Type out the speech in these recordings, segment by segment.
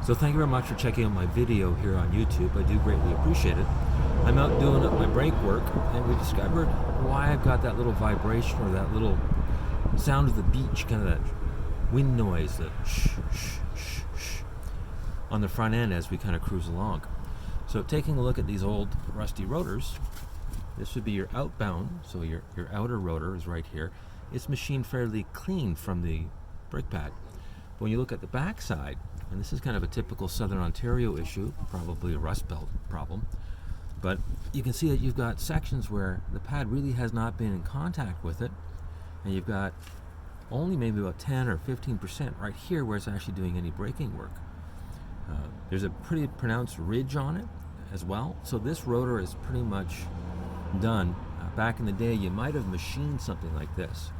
So thank you very much for checking out my video here on YouTube. I do greatly appreciate it. I'm out doing my brake work, and we discovered why I've got that little vibration, or that little sound of the beach, kind of that wind noise, that shh, shh, shh, shh, on the front end as we kind of cruise along. So taking a look at these old rusty rotors, this would be your outbound, so your outer rotor is right here. It's machined fairly clean from the brake pad. But when you look at the back side, and this is kind of a typical Southern Ontario issue, probably a rust belt problem, but you can see that you've got sections where the pad really has not been in contact with it, and you've got only maybe about 10 or 15% right here where it's actually doing any braking work. There's a pretty pronounced ridge on it as well, so this rotor is pretty much done. Back in the day, you might have machined something like this,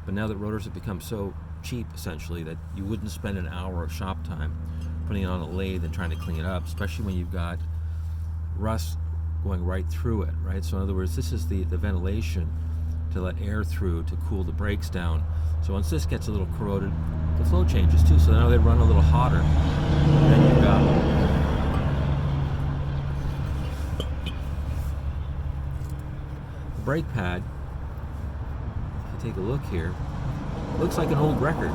but now that rotors have become so cheap, essentially, that you wouldn't spend an hour of shop time putting it on a lathe and trying to clean it up, especially when you've got rust going right through it, right? So in other words, this is the ventilation to let air through to cool the brakes down. So once this gets a little corroded, the flow changes too, so now they run a little hotter. And then you've got the brake pad. If you take a look here, it looks like an old record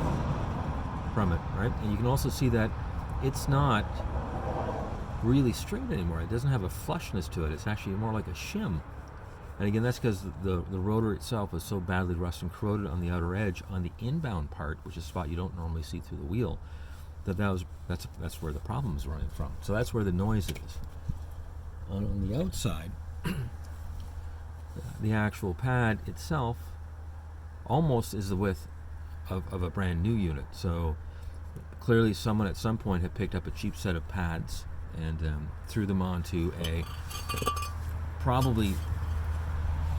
from it, right? And you can also see that it's not really straight anymore. It doesn't have a flushness to it. It's actually more like a shim. And again, that's because the rotor itself is so badly rust and corroded on the outer edge on the inbound part, which is a spot you don't normally see through the wheel, that's where the problem is running from. So that's where the noise is. On the outside, the actual pad itself almost is the width of a brand new unit. So clearly someone at some point had picked up a cheap set of pads and threw them onto a probably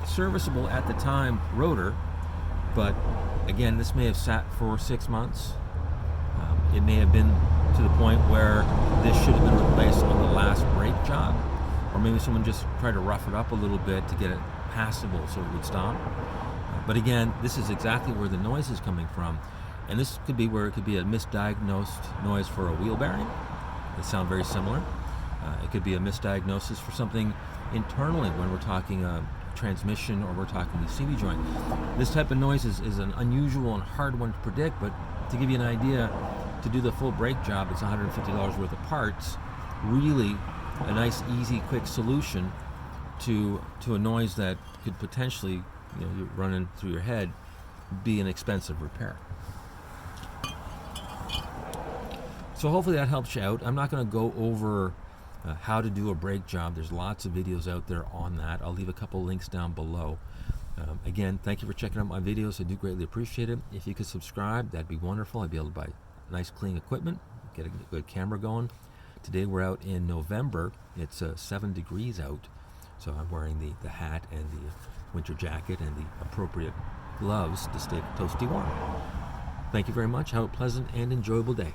serviceable at the time rotor, but again, this may have sat for 6 months. It may have been to the point where this should have been replaced on the last brake job, or maybe someone just tried to rough it up a little bit to get it passable so it would stop. But again, this is exactly where the noise is coming from, and this could be where it could be a misdiagnosed noise for a wheel bearing. They sound very similar. It could be a misdiagnosis for something internally when we're talking transmission, or we're talking the CV joint. This type of noise is an unusual and hard one to predict, but to give you an idea, to do the full brake job, it's $150 worth of parts. Really a nice, easy, quick solution to a noise that could potentially, you're running through your head, be an expensive repair. So hopefully that helps you out. I'm not going to go over how to do a brake job. There's lots of videos out there on that. I'll leave a couple links down below. Again, thank you for checking out my videos. I do greatly appreciate it. If you could subscribe, that'd be wonderful. I'd be able to buy nice clean equipment, get a good camera going. Today we're out in November. It's 7 degrees out, so I'm wearing the hat and the winter jacket and the appropriate gloves to stay toasty warm. Thank you very much. Have a pleasant and enjoyable day.